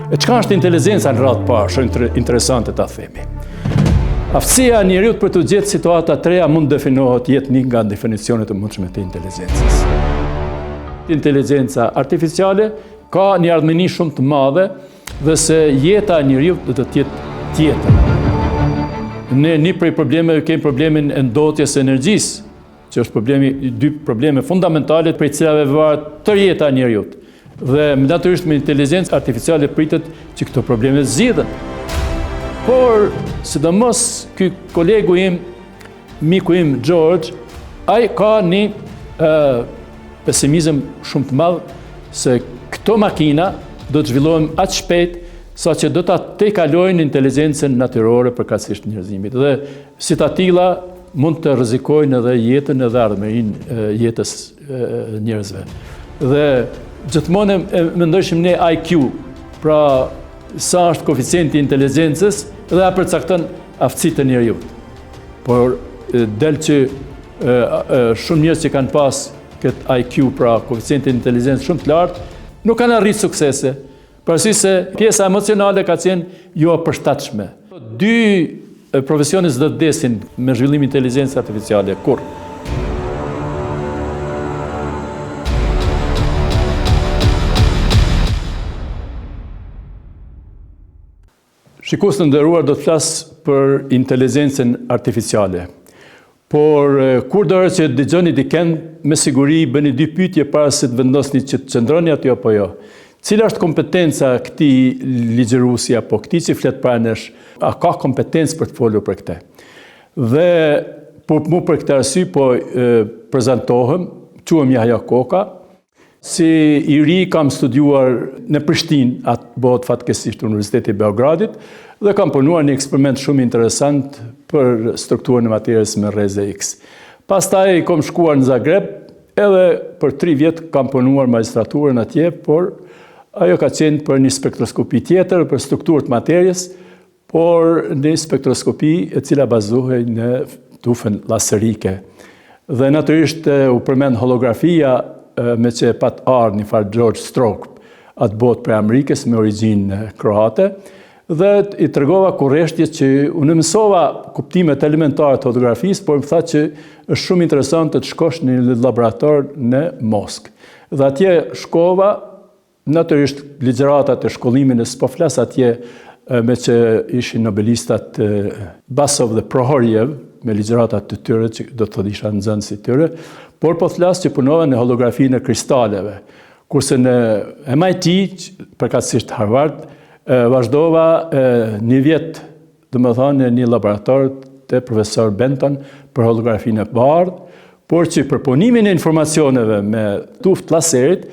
E çka është inteligjenca në radhë parë, shumë interesante ta themi. Aftësia e njeriut për të gjetur situata të reja mund definohet jetë një nga definicionet e mundshme të inteligjencës. Inteligjenca artificiale ka një ardhmëni shumë të madhe dhe se jeta e njeriut do të jetë tjetër. Ne një prej problemeve kemi problemin e ndotjes së energjisë, që është dy probleme fundamentale prej cilave varet tërë jeta e njeriut. Dhe natyrisht me inteligjencë artificiale pritet që këto probleme zgjidhen. Por, sidomos ky kolegu im, miku im George, ai ka një pesimizëm shumë të madh se këto makina do të zhvillohen aq shpejt sa që do ta tejkalojnë inteligjencën natyrore përkatësisht njerëzimit. Dhe si të tilla mund të rrezikojnë edhe jetën edhe ardhmërinë jetës njerëzve. Dhe gjithmonë mendojshim ne IQ, pra sa është koeficienti i inteligjencës dhe a përcakton aftësitë e njeriu. Por del që shumë njerëz që kanë pas këtë IQ, pra koeficientin e inteligjencës shumë të lartë, nuk kanë arritur suksese. Përsi se pjesa emocionale ka qenë jo e përshtatshme. Dy profesionet do të vdesin me zhvillimin e inteligjencës artificiale. Kur? Shikues të nderuar, do të flas për inteligjencën artificiale. Por kur do që dëgjoni dikën, me siguri bëni dy pyetje para se të vendosni që të qëndroni aty apo jo. Cila është kompetenca këtij ligjëruesi apo këtij që flet para nesh? A ka kompetencë për të folur për këtë? Dhe mu për këtë arsye po prezantohem, quhem Yahya Koka. Si i ri kam studiuar në Prishtinë, atë bëhet fatkeqësisht Universiteti i Beogradit, dhe kam punuar një eksperiment shumë interesant për strukturën e materjes me rreze X. Pastaj kam shkuar në Zagreb, edhe për 3 vjet kam punuar magjistraturën atje, por ajo ka qenë për një spektroskopi tjetër, për strukturë të materjes, por një spektroskopi e cila bazohej në tufën laserike. Dhe natyrisht u përmend holografia me që pat ardhur një farë George Stroke, atë botë prej Amerikës me origjinë kroate, dhe i tregova kurreshtjes që unë mësova kuptimet elementare të fotografisë, por më tha që është shumë interesante të shkosh në një laborator në Moskë. Dhe atje shkova, natyrisht ligjëratat e shkollimit s'po flas atje me që ishin nobelistat Basov dhe Prohorjev, me ligjëratat të tyre që do të thotë isha nxënës i tyre, por po flas që punova në holografinë e kristaleve. Kurse në MIT, përkatësisht Harvard, vazhdova një vjet, domethënë në një laborator të profesor Benton për holografinë e bardhë, por që për punimin e informacioneve me tuftë laserit,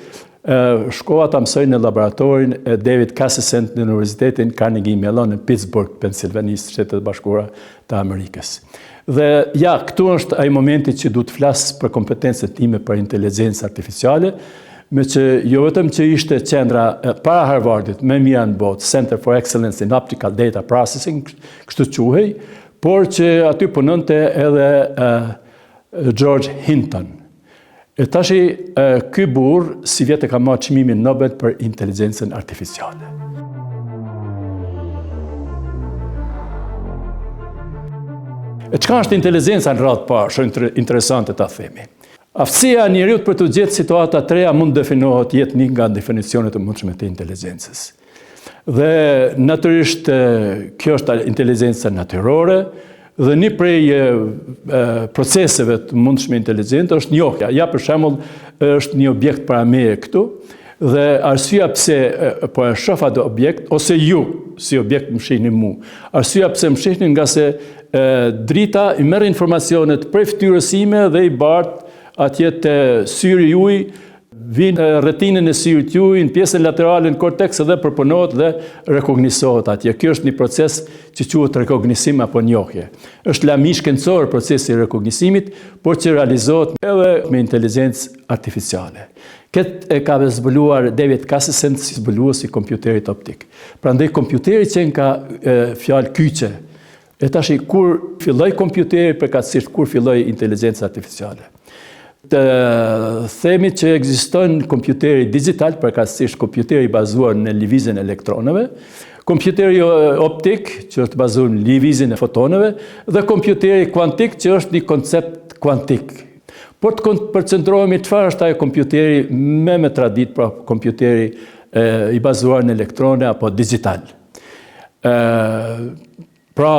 shkova ta mësoj në laboratorin e David Cassisent në Universitetin Carnegie Mellon në Pittsburgh, Pennsylvania, Shtetet e Bashkuara të Amerikës. Dhe ja, këtu është ai momenti që du të flas për kompetencët time për inteligjencë artificiale, me që jo vetëm që ishte qendra para Harvardit, më mira në botë, Center for Excellence in Optical Data Processing, kështu quhej, por që aty punonte edhe George Hinton. E tashi, ky burr si vjet e ka marrë çmimin Nobel për inteligjencën artificiale. E çka është inteligjenca në radhë parë, shumë interesante ta themi. Aftësia e njeriut për të gjetur situata të reja mund definohet jetë një nga definicionet e mundshme të inteligjencës. Dhe natyrisht kjo është inteligjenca natyrore, dhe një prej proceseve të mundshme inteligjentë është njohja. Ja, për shembull, është një objekt para meje këtu, dhe arsyeja pse po e shoh atë objekt, ose ju, si objekt më shihni mu, arsyeja pse më shihni nga se drita i merr informacionet prej fytyrës ime dhe i bart atje te syri juaj, vinë retinën e syrit juaj, në pjesën laterale në korteks dhe përpunohet dhe rekognisohet atje. Kjo është një proces që quhet rekognisim apo njohje. Është lami shkencor procesi i rekognisimit, por që realizohet edhe me inteligjencë artificiale. Këtë e ka zbuluar David Cassisent si zbuluesi i kompjuterit optik. Prandaj kompjuteri qenë ka fjalë kyçe. E tash kur filloi kompjuteri, përkatësisht kur filloi inteligjenca artificiale. Të themi që ekziston kompjuteri digital, përkatësisht kompjuteri bazuar në lëvizjen e elektronëve, kompjuteri optik, që është bazuar në lëvizjen e fotonëve, dhe kompjuteri kuantik, që është një koncept kuantik. Por të përcentrohemi çfarë është ai kompjuteri me tradit, pra kompjuteri i bazuar në elektrone apo digital. Pra,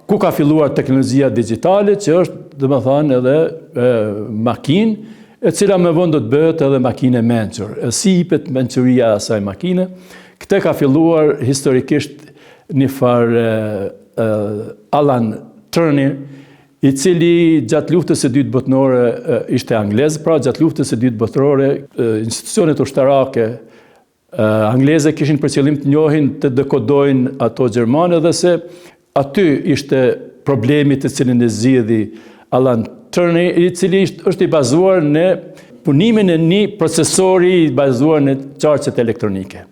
ku ka filluar teknologjia digitale, që është, domethënë, edhe makinë, e cila më vonë do të bëhet edhe makinë e mençur. Si jepet mençuria e asaj makine? Këtë ka filluar historikisht një farë Alan Turing, i cili gjatë luftës së dytë botërore ishte anglez, pra gjatë luftës së dytë botërore institucionet ushtarake angleze kishin për qëllim të njohin të dekodojnë ato gjermane, dhe se aty ishte problemi të cilin e zgjidhi Alan Turing, i cili është i bazuar në punimin e një procesori i bazuar në qarqet elektronike.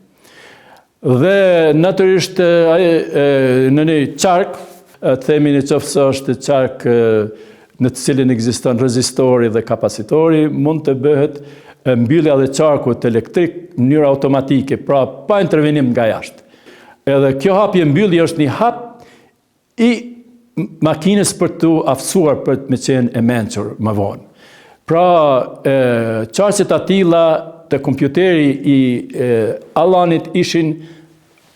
Dhe natyrisht në një qark, themi në qoftë se është qark në të cilin ekziston rezistori dhe kapacitori, mund të bëhet mbyllja dhe qarkut elektrik në mënyrë automatike, pra pa intervenim nga jashtë. Edhe kjo hapje mbyllje është një hap i makinës për të aftësuar për të me qenë e mençur më vonë. Pra, qarqet atilla të kompjuteri i Alanit ishin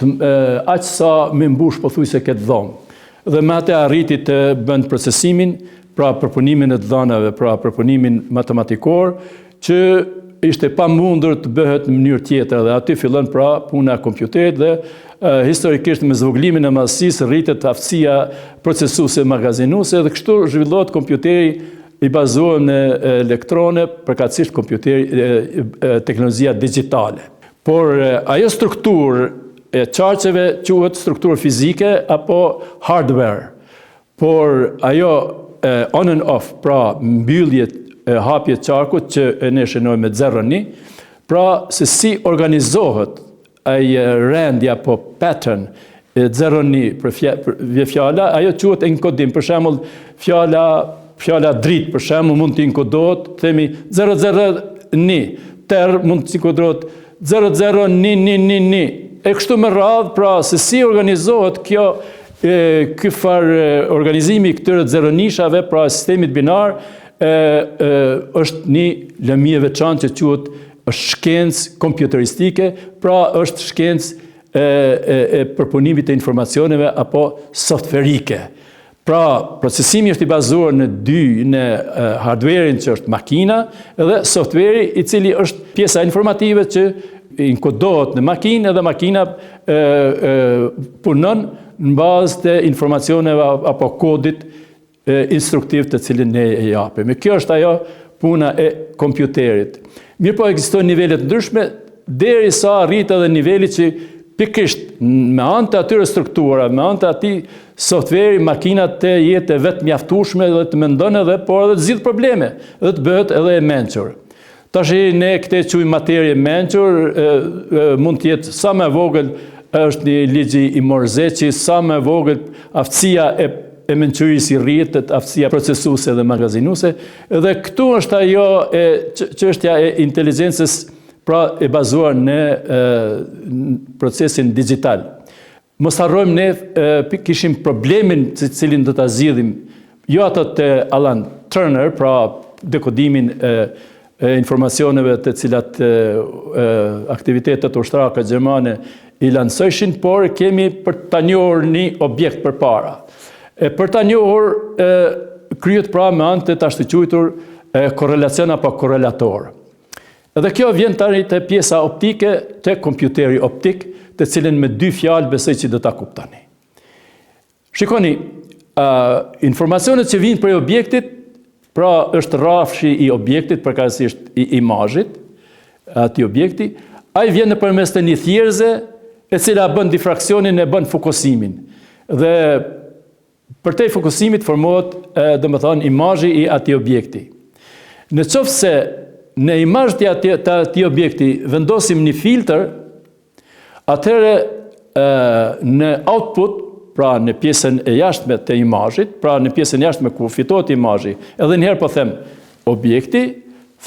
aq sa me mbush pothuajse këtë dhomë. Dhe me atë arriti të bënd procesimin, pra përpunimin e të dhënave, pra përpunimin matematikor, që ishte pa mundur të bëhet në mënyrë tjetër, dhe aty fillon pra puna e kompjuterit, dhe historikisht me zvogëlimin e madhësisë rritet aftësia procesuese magazinuese, dhe kështu zhvillohet kompjuteri i bazuar në elektrone, përkatësisht kompjuteri teknologjia digjitale. Por ajo strukturë e qarqeve quhet strukturë fizike apo hardware. Por ajo on and off, pra mbyllje hapje qarkut që ne shënojmë me 0-1, pra se si organizohet ai rendja apo pattern 0-1 për fjala, ajo quhet enkodim. Për shembull, fjala dritë, për shembull, mund të enkodohet, themi 001, terë mund të enkodohet 00111. E kështu me radhë, pra se si organizohet ky farë organizimi këtyre 0-nishave, pra sistemit binar, është një lëmie e veçantë që quhet është shkencë kompjuteristike, pra është shkencë e përpunimit të informacioneve apo softverike. Pra, procesimi është i bazuar në hardware-in që është makina, dhe softveri i cili është pjesa informative që inkodohet në makinë, edhe makina punon në bazë të informacioneve apo kodit instruktiv të cilin ne e japim. Kjo është ajo puna e kompjuterit. Mirë po ekzistojnë nivelet ndryshme, derisa arrit edhe niveli që pikërisht me anë të atyre struktura, me anë të atij softveri, makinat të jetë vetë mjaftueshme dhe të mendon edhe, por edhe të zgjidh probleme, dhe të bëhet edhe e mençur. Tash ne këtë quajmë materie mençur, mund të jetë sa më vogël është një ligji i Morse, sa më vogël aftësia e mençurisë i rritet, aftësia procesuese dhe magazinuese, dhe këtu është ajo çështja e inteligjencës, pra e bazuar në procesin digital. Mos harrojmë ne kishim problemin të cilin do ta zgjidhim, jo ato të Alan Turing, pra dekodimin e informacioneve të cilat aktivitetet ushtarake gjermane i lansojshin, por kemi për ta njohur një objekt përpara. Për ta njohur kryhet pra me anë të ashtu quajtur korrelacion apo korrelator. Edhe kjo vjen tani te pjesa optike, te kompjuteri optik, të cilën me 2 fjalë besoj që do ta kuptoni. Shikoni, informacionet që vijnë prej objektit, pra është rrafshi i objektit, përkatësisht i imazhit, atij objekti, ai vjen nëpërmes të një thjerëze, e cila bën difraksionin e bën fokusimin. Dhe për te fokusimit formohet, domethënë, imazhi i atij objekti. Në qoftë se në imazh të atij objekti vendosim një filtr, atëherë në output, pra në pjesën e jashtme të imazhit, pra në pjesën e jashtme ku fitohet imazhi, edhe njëherë po them objekti,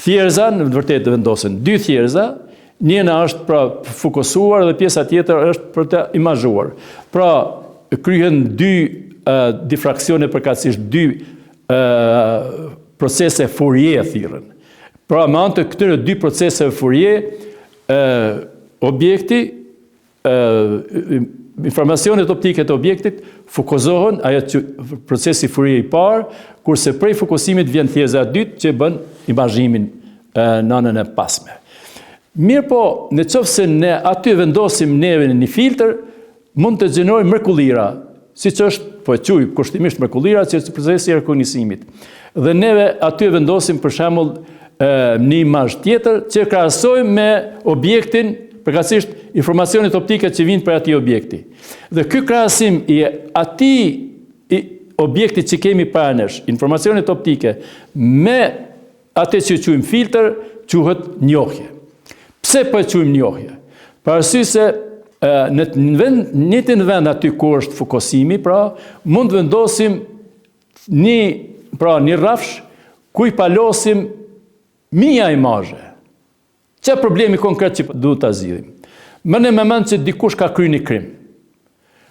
thjerza, në të vërtetë vendosen 2 thjerza, njëna është pra fokusuar dhe pjesa tjetër është për të imazhuar. Pra kryhen 2 difraksione përkatësisht 2 procese Fourier thirrën. Pra me anë të këtyre 2 proceseve Fourier, objekti, informacionet optike të objektit fokusohen, ajo që procesi Fourier i parë, kurse prej fokusimit vjen thjerza e dytë që bën imazhimin në anën e pasme. Mirë po, në qoftë se ne aty vendosim neve në një filtr, mund të gjenerojë mrekullira, siç është, po e quaj kushtimisht mrekullira, që është procesi i rekognisimit. Dhe neve aty vendosim për shembull një imazh tjetër që krahasojmë me objektin, përkatësisht informacionet optike që vijnë për atij objekti. Dhe ky krahasim i atij objekti që kemi para nesh, informacionet optike me atë që quajmë filtr, quhet njohje. Pse po e quajmë njohje? Për arsye se në një vend aty ku është fokusimi, pra mund vendosim një rrafsh ku i palosim mija imazhe. Çfarë problemi konkret që duhet ta zgjidhim? Merrni me mend që dikush ka kryer një krim.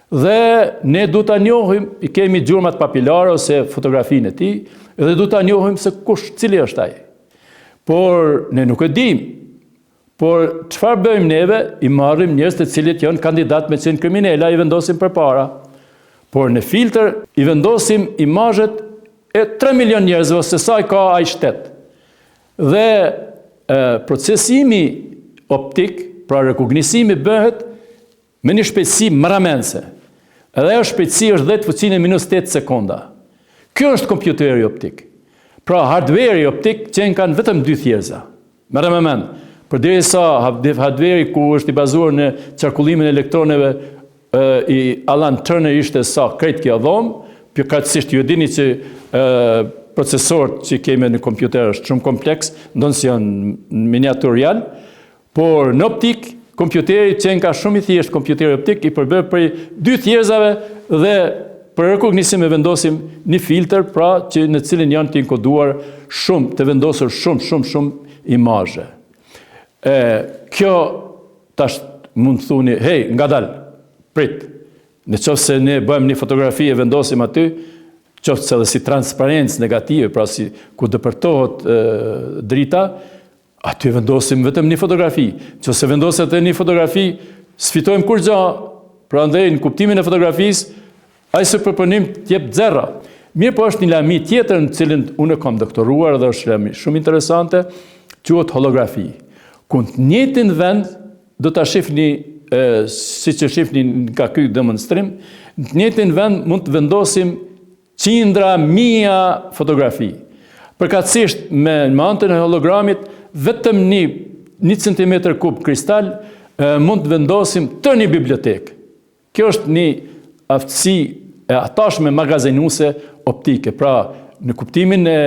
Dhe ne duhet ta njohim, i kemi gjurmat papilare ose fotografinë e tij, dhe duhet ta njohim se cili është ai. Por ne nuk e dim. Por çfarë bëjmë neve? I marrim njerëz të cilët janë kandidat me qenë kriminala, i vendosim përpara. Por në filtr i vendosim imazhet e 3 milion njerëzve ose sa i ka ai shtet. Dhe procesimi optik, pra rekognisimi bëhet me një shpejtësi marramense. Edhe ajo shpejtësi është 10 fuqinë e minus 8 sekonda. Kjo është kompjuteri optik. Pra hardware-i optik që kanë vetëm 2 thjerza. Merrem me mend. Përderisa hardware-i ku është i bazuar në qarkullimin e elektroneve i Alan Turner ishte sa krejt kjo dhomë, përkatësisht ju dini që procesorët që kemi në kompjuter është shumë kompleks, ndonë si janë miniatur real, por në optik, kompjuteri qenë ka shumë i thjesht kompjuteri optik, i përbër për 2 thjerzave dhe për rekognisim e vendosim një filtr, pra që në cilin janë të inkoduar shumë, të vendosur shumë imazhe. Kjo tash mund të thuni, hey, ngadal, prit, në qoftë se ne bëjmë një fotografi e vendosim aty, qoftë se dhe si transparencë negative, pra si ku dëpërtohet drita, aty vendosim vetëm një fotografi. Që se vendoset e një fotografi, sfitojmë kur gja, pra ndaj në kuptimin e fotografisë, ai së përpunim t'jep zerra. Mirë po është një lami tjetër në cilin unë kam doktoruar dhe është lami shumë interesante, quhet holografi. Ku në njëjtin vend do ta shihni siç e shihni nga ky demonstrim, në njëjtin vend mund të vendosim qindra, mija fotografi. Përkatësisht me antën e hologramit, vetëm 1 centimetër kub kristal mund të vendosim të një bibliotekë. Kjo është një aftësi e atashme magazinuese optike. Pra, në kuptimin e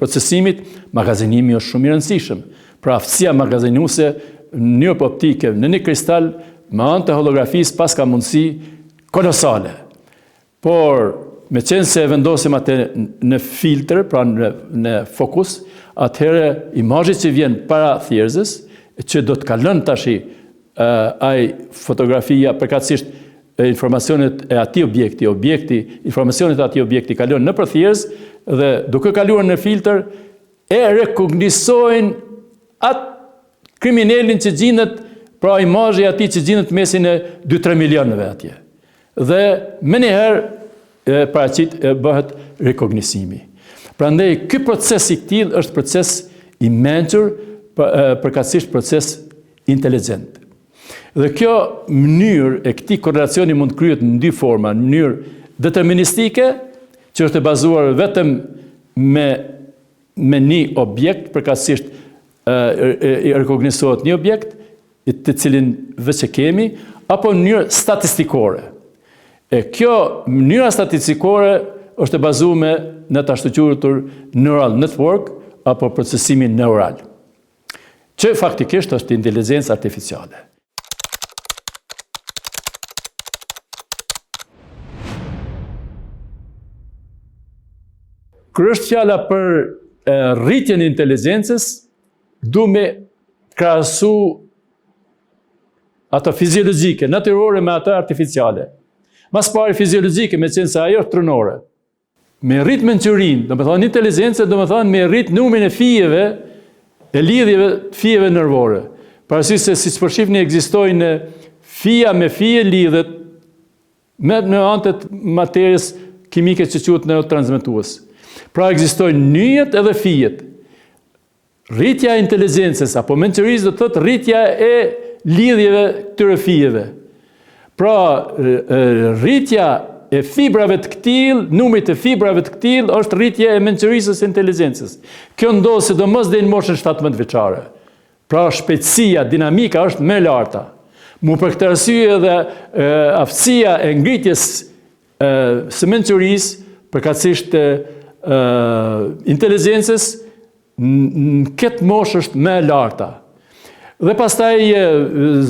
procesimit, magazinimi është shumë i rëndësishëm. Pra, aftësia magazinuese në mënyrë optike në një kristal me anë të holografisë pas ka mundësi kolosale. Por, me qenë se vendosim atë në filtr, pra në fokus, atëherë imazhi që vjen para thjerëzës, që do të kalon tashi ai fotografia, përkatësisht informacionet e atij objekti, informacionet e atij objekti kalon nëpër thjerëzë dhe duke kaluar në filtr e rekognisojnë atë kriminalin që gjendet, pra imazhi i atij që gjendet mesin e 2-3 milionëve atje. Dhe më njëherë paraqit bëhet rekognisimi. Prandaj ky proces i tillë është proces i mençur, përkatësisht proces inteligjent. Dhe kjo mënyrë e këtij korrelacioni mund kryhet në 2 forma, në mënyrë deterministike, që është e bazuar vetëm me një objekt, përkatësisht i rekognisohet një objekt, të cilin veç e kemi, apo në mënyrë statistikore. E kjo mënyra statistikore është e bazuar në të ashtu quajtur neural network apo procesimin neural, që faktikisht është inteligjencë artificiale. Kur është fjala për rritjen e inteligencës, du me krahasu ato fiziologjike, natyrore me ato artificiale. Mas pari fiziologjike, me qenë se ajo është trunore. Me rrit mençurinë, do me thonë inteligencë, do me thonë me rrit numrin e fijeve, e lidhjeve fijeve nervore. Parasysh se si që përshifni ekzistojnë fija me fije lidhet në anët materjes kimike që quhet neurotransmetues. Pra ekzistojnë nyjet edhe fijet. Rritja e inteligencës apo mençurisë do të thotë rritja e lidhjeve këtyre fijeve. Pra rritja e fibrave të këtil, numrit e fibrave të këtil është rritja e mençurisë së inteligencës. Kjo ndodh sidomos deri në moshën 17 vjeçare. Pra shpejtësia, dinamika është më e larta. Mu për këtë arsye edhe aftësia e ngritjes së mençurisë, përkatësisht inteligencës, në këtë moshë është më e larta. Dhe pastaj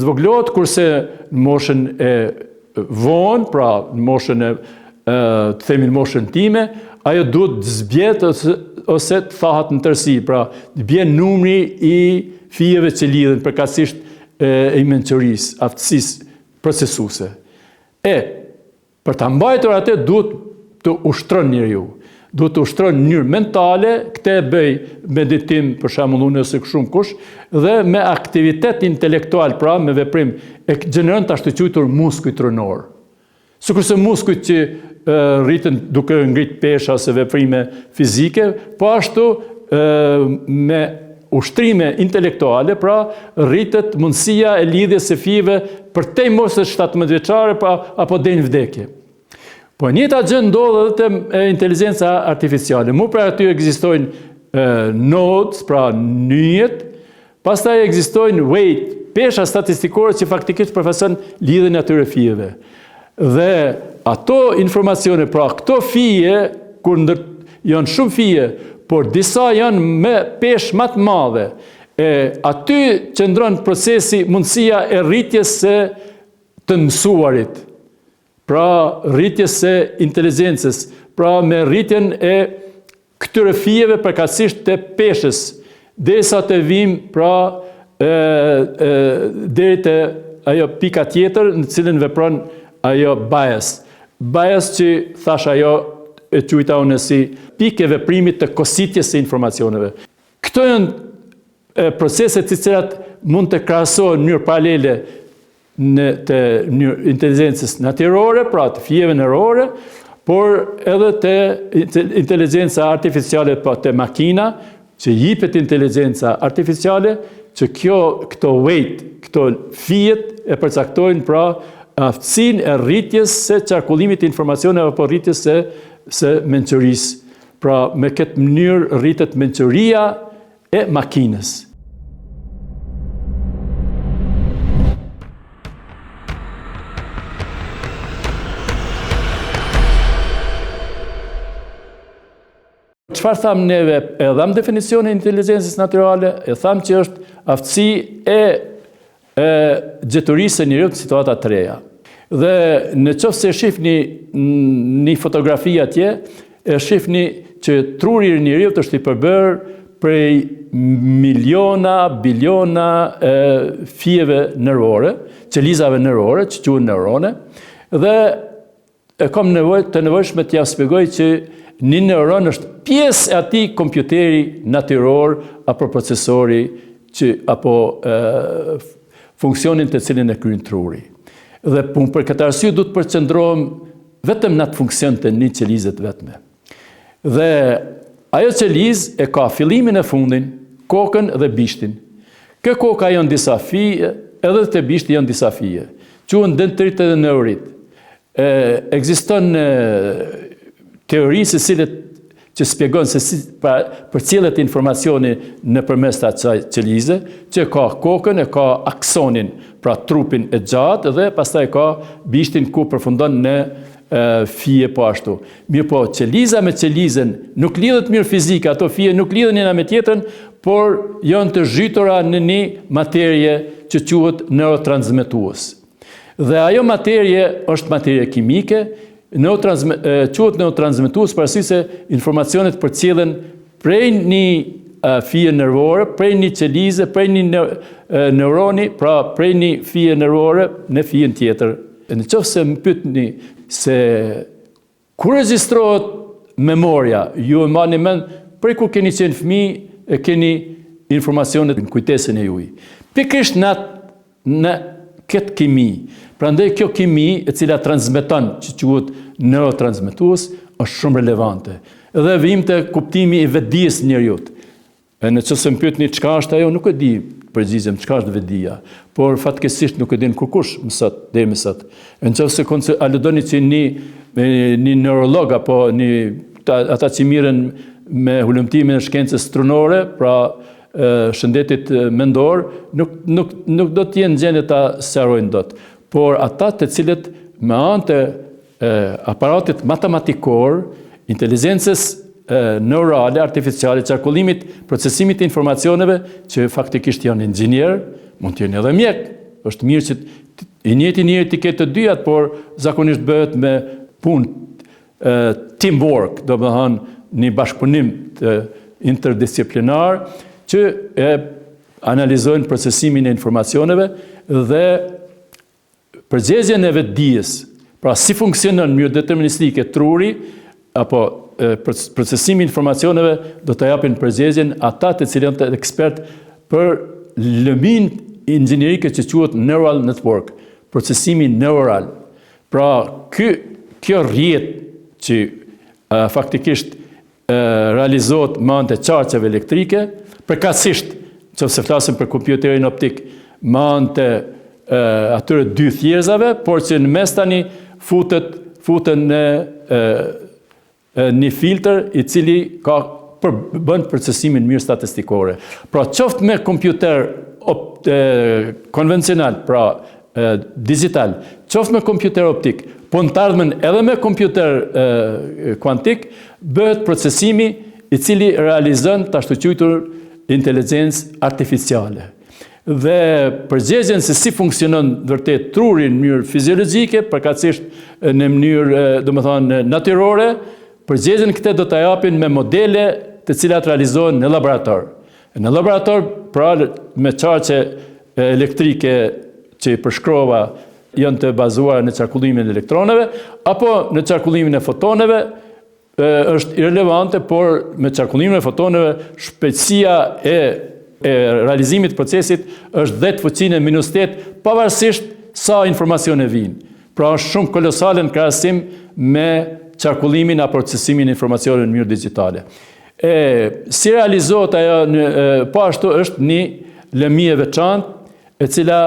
zvoglohet kurse në moshën e vonë, pra në moshën e të themi në moshën time, ajo duhet të zbjet ose të thahet në tërësi, pra të bjen numri i fijeve që lidhen përkatësisht e mençurisë, aftësisë procesuese. Për ta mbajtur atë duhet të ushtron njeriu. Duhet të ushtron në mënyrë mentale, këtë e bëj meditim për shembull unë ose shumë kush, dhe me aktivitet intelektual, pra me veprim, e gjeneron të ashtu quajtur muskujt trunor. Sikurse muskujt që rriten duke ngrit pesha ose veprime fizike, po ashtu me ushtrime intelektuale, pra rritet mundësia e lidhjes së fijeve përtej moshës 17 vjeçare apo deri në vdekje. Po njëta gjë ndodh edhe te inteligjenca artificiale. Mu pra aty ekzistojnë nodes, pra nyjet, pastaj ekzistojnë weight, pesha statistikore që faktikisht përfaqëson lidhjen e atyre fijeve. Dhe ato informacione, pra këto fije, kur janë shumë fije, por disa janë me peshë më të madhe, aty qëndron procesi, mundësia e rritjes së të mësuarit, pra rritjes së inteligjencës, pra me rritjen e këtyre fijeve përkatësisht të peshës, derisa të vim pra deri te ajo pika tjetër në cilën vepron ajo bias. Bias që thash ajo e quajta unë si pikë e veprimit të kositjes së informacioneve. Këto janë procese të cilat mund të krahasohen në mënyrë paralele të inteligjencës natyrore, pra të fijeve nervore, por edhe të inteligjenca artificiale, pra të makina, që jipet inteligjenca artificiale, që këto weight, këto fijet e përcaktojnë pra aftësinë e rritjes së qarkullimit të informacioneve apo rritjes së mençurisë. Pra me këtë mënyrë rritet mençuria e makinës. Çfarë tham neve? E dham definicionin e inteligjencës natyrale, e tham që është aftësi e gjeturisë së njeriut në situata të reja. Dhe në qoftë se shihni një fotografi atje, e shihni që truri i njeriut është i përbërë prej miliona, biliona fijeve nervore, qelizave nervore, që quhen neurone, dhe e kam të nevojshme t'ja shpjegoj që një neuron është pjesë e atij kompjuteri natyror apo procesori apo funksionin të cilin e kryen truri. Dhe për këtë arsye duhet të përqendrohem vetëm në atë funksion të një qelize të vetme. Dhe ajo qelizë e ka fillimin e fundin, kokën dhe bishtin. Kjo koka janë disa fije, edhe te bishti janë disa fije. Quhen dendrit edhe neurit. Ekziston teori se cilët që shpjegon se si përcjellet informacioni nëpërmes asaj qelize, që ka kokën, e ka aksonin, pra trupin e gjatë, dhe pastaj ka bishtin ku përfundon në fije po ashtu. Mirë po, qeliza me qelizen nuk lidhet mirë fizike, ato fije nuk lidhen njëna me tjetrën, por janë të zhytura në një materie që quhet neurotransmetues. Dhe ajo materie është materie kimike, quhet neurotransmetues për arsye se informacionet përcjellen prej një fije nervore, prej një qelize, prej një neuroni, pra prej një fije nervore në fijen tjetër. Në qoftë se më pyetni se kur regjistrohet memoria, ju e marrni mend prej kur keni qenë fëmijë e keni informacionet në kujtesën e juaj. Pikërisht në këtë kimi. Prandaj kjo kimi e cila transmeton, që quhet neurotransmetues, është shumë relevante. Dhe vim të kuptimi i vetdijes njeriut. Në qëse më pyetni çka është ajo, nuk e di përgjigjem çka është vetdia, por fatkeqësisht nuk e din kurkush deri më sot. Nëse aludoni që një neurolog apo ata që mirën me hulumtimin e shkencës trunore, pra shëndetit mendor, nuk do të jenë gjendje ta sqarojnë dot. Por ata të cilët me anë të aparatit matematikor, inteligencës neurale, artificiale, qarkullimit, procesimit të informacioneve, që faktikisht janë inxhinier, mund të jenë edhe mjek. Është mirë që i njëjti njeri të ketë të dyjat, por zakonisht bëhet me punë teamwork, do të thonë një bashkëpunim interdisciplinar, që analizojnë procesimin e informacioneve dhe përgjegjjen e vetdijes, pra si funksionon në mënyrë deterministike truri, apo procesimi i informacioneve do të japin përgjigjen ata të cilët janë ekspert për lëmin inxhinierike që quhet neural network, procesimi neural. Pra kjo rrjet që faktikisht realizohet me anë të qarqeve elektrike, përkatësisht, nëse flasim për kompjuterin optik, me anë të atyre dy thjerëzave, por që në mes tani futen në një filtr i cili bën procesimin mirë statistikore. Pra qoftë me kompjuter konvencional, pra digital, qoftë me kompjuter optik, po në të ardhmen edhe me kompjuter kuantik, bëhet procesimi i cili realizon të ashtu quajtur inteligjencë artificiale. Dhe përgjigjen se si funksionon vërtet truri në mënyrë fiziologjike, përkatësisht në mënyrë, domethënë natyrore, përgjigjen këtë do ta japin me modele të cilat realizohen në laborator. Në laborator, pra me qarqe elektrike që i përshkrova janë të bazuara në qarkullimin e elektroneve, apo në qarkullimin e fotoneve, është irrelevante, por me qarkullimin e fotoneve shpejtësia e realizimit procesit është 10 fuqinë e -8, pavarësisht sa informacione vinë. Pra është shumë kolosale në krahasim me qarkullimin apo procesimin e informacioneve në mënyrë digjitale. Si realizohet ajo, po ashtu është një lëmi e veçantë, e cila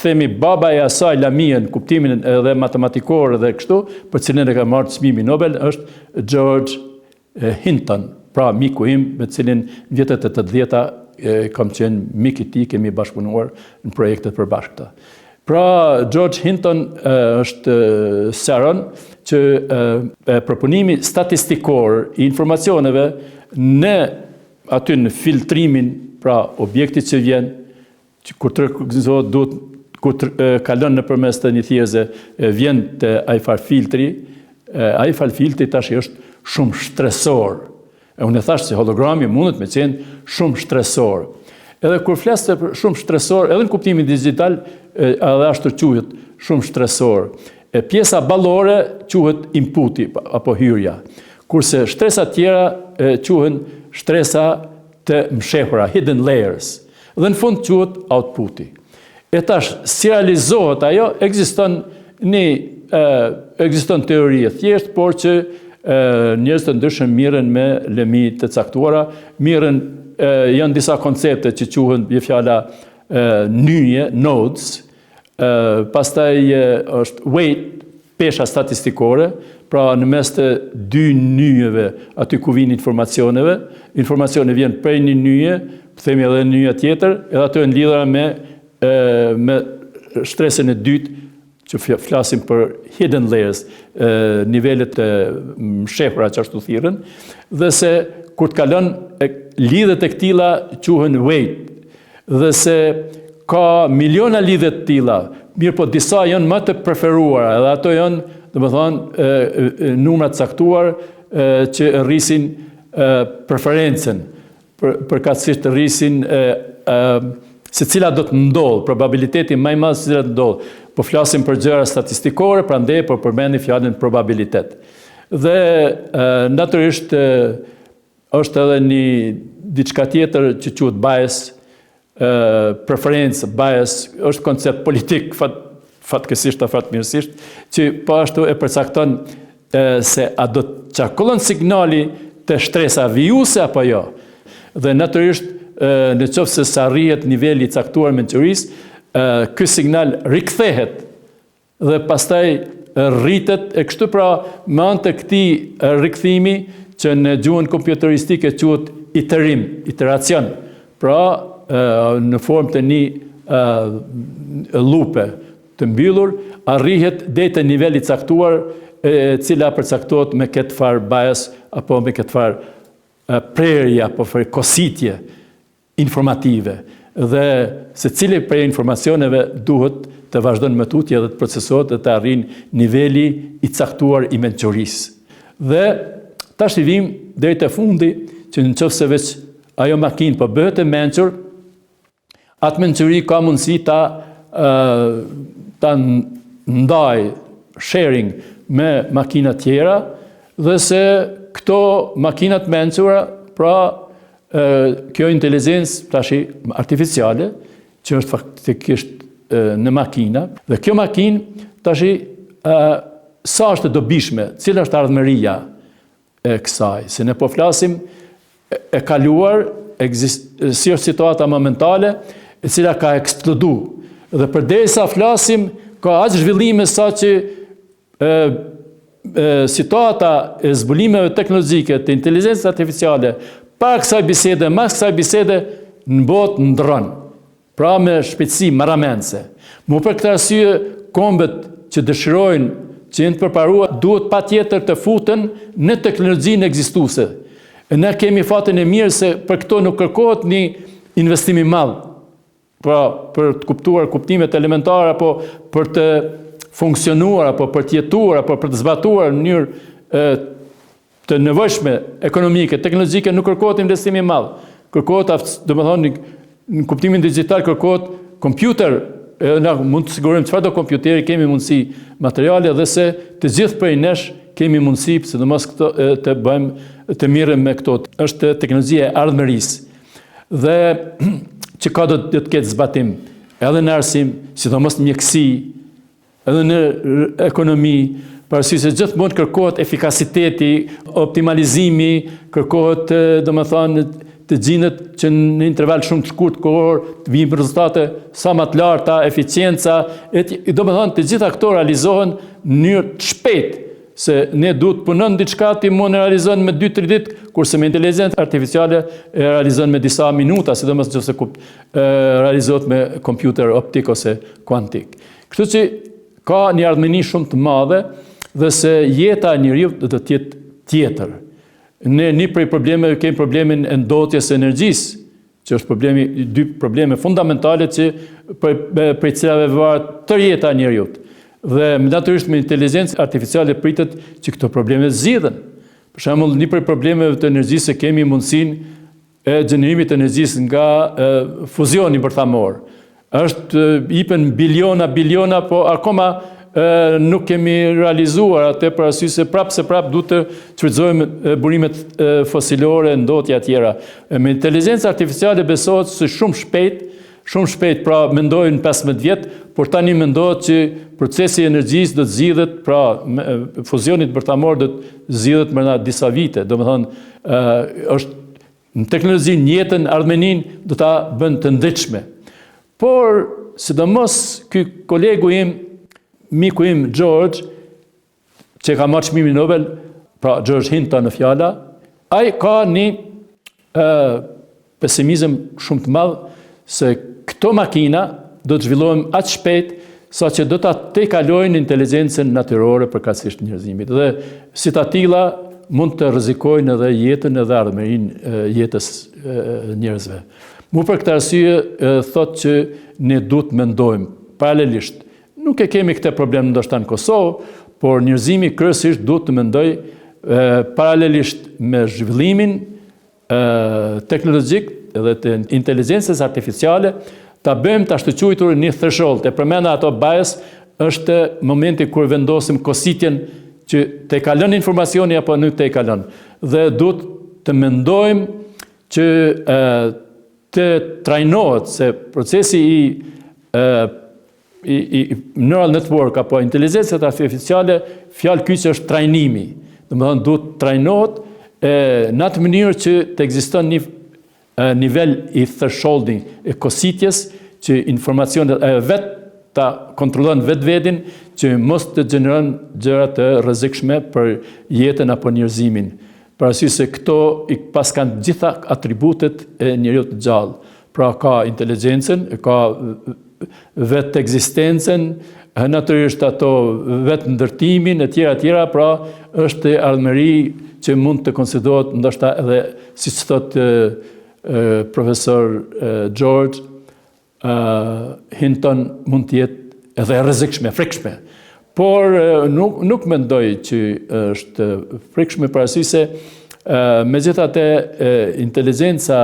themi baba e asaj lëmie në kuptimin edhe matematikor dhe kështu, për cilën e ka marrë çmimin Nobel, është George Hinton. Pra miku im me cilin vjetet e 80-ta kam qenë mik i tij, kemi bashkëpunuar në projekte të përbashkëta. Pra George Hinton është sqaron që proponimi statistikor i informacioneve në aty në filtrimin, pra objektit që vjen, kur të realizohet kur kalon nëpërmes të një thjerëze vjen te ai far filtri, ai far filtri tash është shumë stresor. Unë e thash se hologrami mundet me qenë shumë stresor. Edhe kur flas për shumë stresor, edhe në kuptimin digital, edhe ashtu quhet shumë stresor. Pjesa ballore quhet inputi apo hyrja. Kurse shtresa tjera quhen shtresa të mshehura, hidden layers. Dhe në fund quhet outputi. E tash, si realizohet ajo, ekziston teori e thjeshtë, por që njerëz të ndryshëm mirën me lëmi të caktuara, janë disa koncepte që quhen me fjala nyje, nodes, pastaj është weight, pesha statistikore, pra në mes të dy nyjeve, aty ku vijnë informacione vjen prej një nyje, themi edhe nyja tjetër, edhe ato janë lidhura me shtresën e dytë, që flasim për hidden layers, nivelet e mshehura që ashtu thirrën, dhe se kur të kalon lidhet e këtilla quhen weight, dhe se ka miliona lidhe të tilla, mirë po disa janë më të preferuara, edhe ato janë, domethënë, numra të caktuar që rrisin preferencen, përkatësisht rrisin se cila do të ndodhë, probabiliteti më i madh se cila do të ndodhë. Po flasim për gjëra statistikore, prandaj po përmendi fjalën probabilitet. Dhe natyrisht është edhe një diçka tjetër që quhet bias, preferencë, bias, është koncept politik fatkeqësisht apo fatmirësisht, që po ashtu e përcakton se a do të çarkullon signali të shtresa vijuse apo jo. Dhe natyrisht në qoftë se sa rrihet niveli i caktuar mençurisë, ky signal rikthehet dhe pastaj rritet e kështu pra me anë të këtij rikthimi që në gjuhën kompjuteristike quhet iteracion. Pra në formë të një lupe të mbyllur arrihet deri te niveli i caktuar e cila përcaktohet me këtë farë bias apo me këtë farë prerje apo kositje informative. Dhe se cili prej informacioneve duhet të vazhdojnë më tutje dhe të procesohet dhe të arrin niveli i caktuar i mençurisë. Dhe tash i vim deri te fundi që nëse veç ajo makinë po bëhet e mençur, atë mençuri ka mundësi ta ndaj sharing me makina tjera dhe se këto makinat mençura, pra kjo inteligencë tashi artificiale, që është faktikisht në makina, dhe kjo makinë tashi sa është e dobishme, cila është ardhmëria e kësaj, se ne po flasim e kaluar, si është situata momentale, e cila ka eksplodu. Dhe përderisa flasim, ka aq zhvillime sa që situata e zbulimeve teknologjike të inteligjencës artificiale para kësaj bisede, mas kësaj bisede, në botë ndron. Pra me shpejtësi marramense. Mu për këtë arsye, kombet që dëshirojnë që jenë të përparuar, duhet patjetër të futen në teknologjinë ekzistuese. Ne kemi fatin e mirë se për këto nuk kërkohet një investim i madh. Pra për të kuptuar kuptimet elementare apo për të funksionuar apo për të jetuar apo për të zbatuar në mënyrë të nevojshme ekonomike, teknologjike, nuk kërkohet investim i madh. Kërkohet, domethënë, në kuptimin digjital kërkohet kompjuter, ne mund të sigurojmë çfarë do kompjuteri, kemi mundësi materiale dhe se të gjithë prej nesh kemi mundësi, sidomos këto të bëjmë të mirëm me këto. Është teknologjia e ardhmërisë. Dhe që ka do të ketë zbatim edhe në arsim, sidomos në mjekësi, edhe në ekonomi, parasysh se gjithmonë kërkohet efikasiteti, optimalizimi, kërkohet domethënë të gjinet që në interval shumë të shkurt kohor të vijnë rezultate sa më të larta, eficienca, domethënë të gjitha këto realizohen në mënyrë të shpejtë, se ne duhet punon diçka ti mund të realizojnë me 2-3 ditë, kurse me inteligjencë artificiale e realizojnë me disa minuta, sidomos nëse realizohet me kompjuter optik ose kuantik. Kështu që ka një ardhmëni shumë të madhe dhe se jeta e njeriu do të jetë tjetër. Ne një prej problemeve kemi problemin e ndotjes së energjisë, që është dy probleme fundamentale që prej cilave varet tërë jeta e njeriu. Dhe natyrisht me inteligjencë artificiale pritet që këto probleme zgjidhen. Për shembull, një prej problemeve të energjisë kemi mundësinë e gjenerimit të energjisë nga fuzioni bërthamor. Është ipen biliona, po akoma nuk kemi realizuar atë për arsye se prapë duhet të shfrytëzojmë burimet fosilore, ndotja tjera. Me inteligjencë artificiale besohet se shumë shpejt, pra mendojnë 15 vjet, por tani mendohet që procesi i energjisë do të zgjidhet, pra fuzioni bërthamor do të zgjidhet brenda disa vite. Domethënë është në teknologjinë, në jetën, ardhmëninë do ta bën të ndritshme. Por sidomos ky kolegu im, miku im George, që ka marrë çmimin Nobel, pra George Hinton në fjala, ai ka një pesimizëm shumë të madh se këto makina do të zhvillohen aq shpejt sa që do ta tejkalojnë inteligjencën natyrore përkatësisht njerëzimit. Dhe si të tilla mund të rrezikojnë edhe jetën edhe ardhmërinë jetës njerëzve. Mu për këtë arsye thotë që ne duhet mendojmë paralelisht. Nuk e kemi këtë problem ndoshta në Kosovë, por njerëzimi kryesisht duhet të mendoj paralelisht me zhvillimin teknologjik dhe të inteligencës artificiale, ta bëjmë të ashtë quajtur një threshold. E përmenda ato bias është momenti kur vendosim kositjen që te kalon informacioni apo nuk te kalon. Dhe duhet të mendojmë që të trajnohet se procesi i neural network apo inteligencës artificiale, fjalë kyç është trajnimi. Domethënë duhet trajnohet në atë mënyrë që të ekziston një nivel i thresholding, e kositjes, që informacionet vetë ta kontrollon vetveten, që mos të gjeneron gjëra të rrezikshme për jetën apo njerëzimin. Parasysh se këto i pas kanë gjitha atributet e njeriu të gjallë. Pra ka inteligjencën, ka vetë ekzistencën, natyrisht ato vetë ndërtimin e tjera, pra është ardhmëri që mund të konsiderohet ndoshta edhe, siç thot profesor George Hinton, mund të jetë edhe rrezikshme, frikshme. Por nuk mendoj që është frikshme, parasysh se megjithatë inteligjenca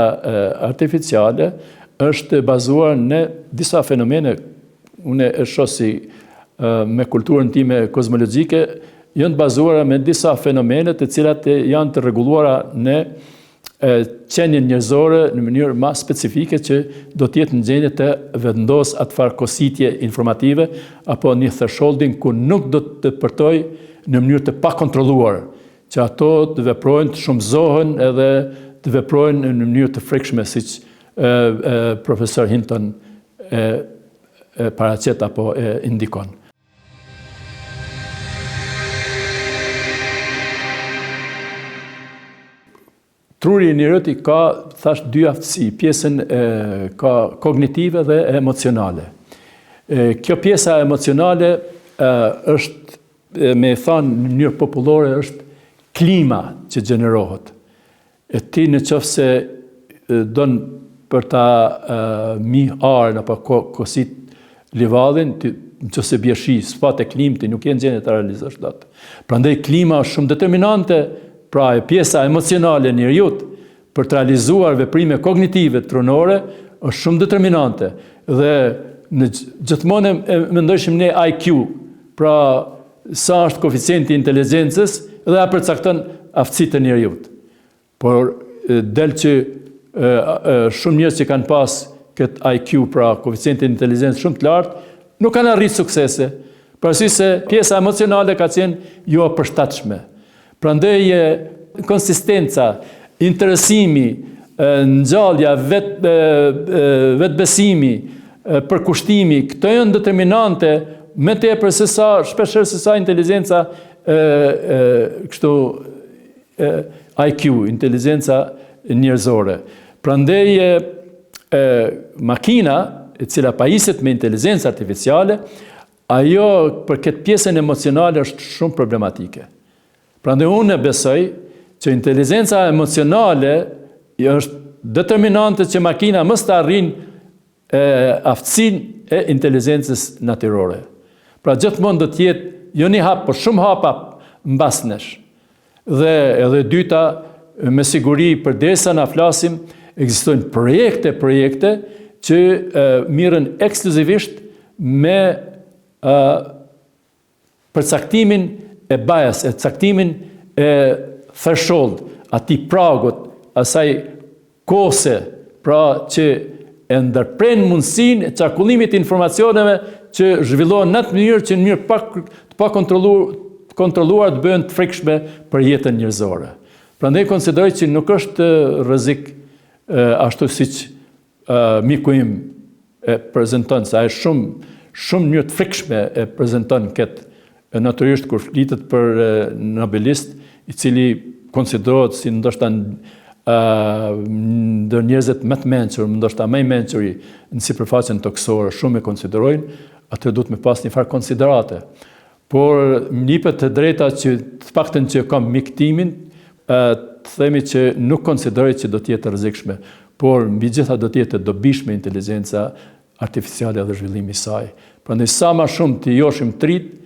artificiale është bazuar në disa fenomene. Unë e shoh si me kulturën time kozmologjike, janë të bazuara me disa fenomene të cilat janë të rregulluara në qenien njerëzore në mënyrë më specifike që do të jetë në gjendje të vendos atë farë kositje informative apo një thresholding ku nuk do të përtoj në mënyrë të pakontrolluar, që ato të veprojnë, të shumëzohen edhe të veprojnë në mënyrë të frikshme, siç profesor Hinton paraqet apo indikon. Truri i njerëzit ka, thash, dy aftësi, pjesën kognitive dhe emocionale. Kjo pjesa emocionale është, me thënë në mënyrë popullore, është klima që gjenerohet. E ti në qoftë se don për ta arën apo kosit livadin, nëse bie shi, s'pat e klimë, ti nuk je në gjendje ta realizosh dot. Prandaj klima është shumë determinante. Pra pjesa emocionale e njerëzit për të realizuar veprime kognitive trunore është shumë determinante. Dhe gjithmonë mendojshim ne IQ, pra sa është koeficienti i inteligjencës dhe a përcakton aftësitë e njerëzit. Por del që shumë njerëz që kanë pas këtë IQ, pra koeficienti i inteligjencës shumë të lartë, nuk kanë arritur suksese. Parasysh se pjesa emocionale ka qenë jo e përshtatshme. Prandaj konsistenca, interesimi, ngjallja, vetbesimi, përkushtimi, këto janë determinante më tepër se sa shpeshherë se sa inteligjenca kështu IQ, inteligjenca njerëzore. Prandaj makina, e cila pajiset me inteligjencë artificiale, ajo për këtë pjesën emocionale është shumë problematike. Prandaj unë besoj që inteligjenca emocionale është determinante që makina mos të arrijë aftësinë e inteligjencës natyrore. Pra gjithmonë do të jetë jo një hap, por shumë hapa mbas nesh. Dhe edhe dyta, me siguri përdesa na flasim, ekzistojnë projekte që mirën ekskluzivisht me përcaktimin e bias, e caktimin e threshold, ati pragut, asaj kose, pra që e ndërpren mundësin e qarkullimit informacioneve që zhvillohen në atë mënyrë që në mënyrë të pa kontrolluar të bëhen të frikshme për jetën njerëzore. Prandaj konsideroj që nuk është rrezik ashtu siç miku im e prezanton, se ai shumë mënyrë të frikshme e prezanton këtë. Natyrisht kur flitet për Nobelist, i cili konsiderohet si ndoshta ndër njerëzit më të mençur, ndoshta më i mençuri në sipërfaqen toksore, shumë e konsiderojnë, atë duhet me pas një farë konsiderate. Por më jepet të drejta që të paktën që kam miktimin, të themi që nuk konsideroj që do të jetë rrezikshme, por mbi gjitha do të jetë e dobishme inteligjenca artificiale dhe zhvillimi i saj. Prandaj sa më shumë të joshim trit,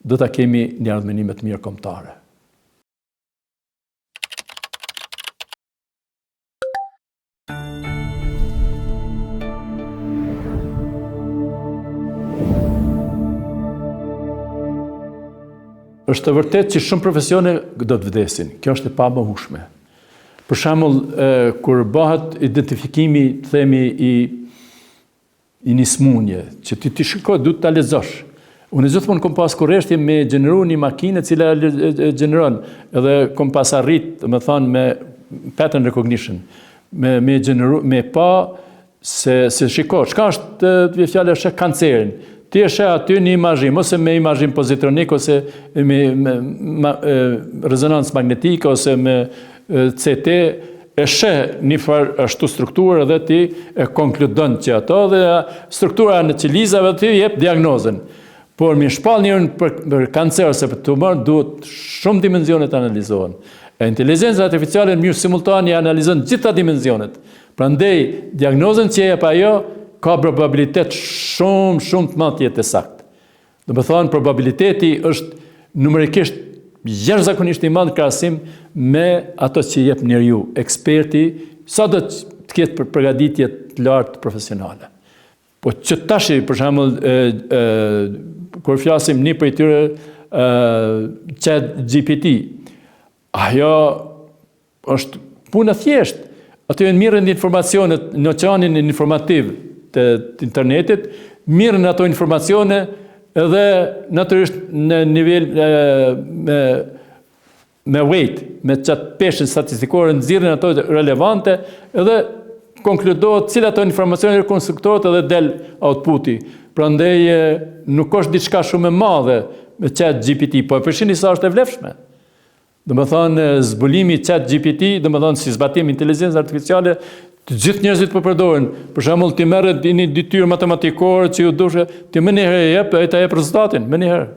do ta kemi një ardhmëri më të mirë kombëtare. është të vërtet që shumë profesione do të vdesin. Kjo është e pamohueshme. Për shembull, kur bëhet identifikimi, themi, i një smundje, që ti shikoj, duhet ta lexosh. Unë gjithmonë kam pas kurreshtje me gjeneru një makinë e cila gjeneron, edhe kam pas arrit, me thonë, me pattern recognition, me gjeneru, me pa se shiko, çka është fjala është kancerin. Ti e sheh aty një imazhim, ose me imazhim pozitronik, ose me rezonancë magnetike, ose me CT, e sheh një farë ashtu strukturë dhe ti e konkludon që ato dhe struktura në qelizave ti jep diagnozën. Por mi shpall njërën për kancer ose për tumor duhet shumë dimenzionet analizohen. E inteligenca artificiale në mënyrë simultane analizon gjitha dimenzionet. Prandaj diagnozën që jep ajo ka probabilitet shumë të madh të jetë saktë. Do të thonë probabiliteti është numerikisht jashtëzakonisht i madh krahasim me ato që jep njeriu, eksperti, sa do të ketë përgatitje të lartë profesionale. Po që tash, për shembull, kur flasim një prej tyre ChatGPT, ajo është puna thjesht. Aty janë mirën informacionet në oqeanin informativ të internetit, mirën ato informacione edhe natyrisht në nivel me weight, me qatë peshën statistikore, nxirren ato relevante edhe konkludohet cilat ato informacione rekonstruktohet edhe del outputi. Prandaj nuk është diçka shumë e madhe me ChatGPT, po e përshini sa është e vlefshme. Domethënë zbulimi i ChatGPT, domethënë si zbatim inteligencë artificiale, të gjithë njerëzit po përdoren. Për shembull, ti merret një detyrë matematikore që ju duhet, ti më një herë jep, ai ta jep rezultatin, më një herë.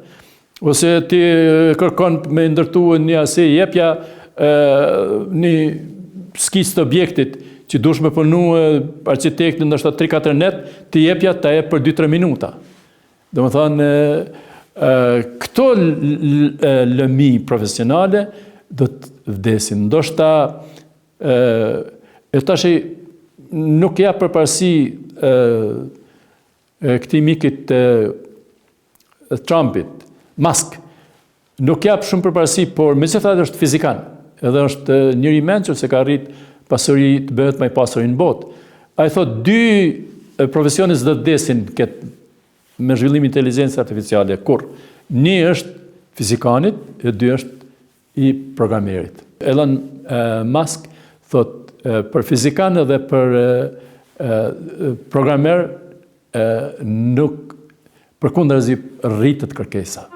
Ose ti kërkon me ndërtuar një asaj, jepja një skicë të objektit që dush me punu arkitektin ndoshta 3-4 net, ti jepja ta jep për 2-3 minuta. Domethënë këto lëmi profesionale do të vdesin. Ndoshta e tash nuk ja përparësi këtij mikit Trumpit, Musk, nuk jap shumë përparësi, por megjithatë është fizikan, edhe është njëri i mençur se ka arrit pasuri të bëhet më i pasur në botë. Ai thotë 2 profesione do të vdesin me zhvillimin e inteligjencës artificiale. Kur? Një është fizikanit, e 2 është i programerit. Elon Musk thotë për fizikan dhe për programer nuk përkundërzi rritet kërkesa.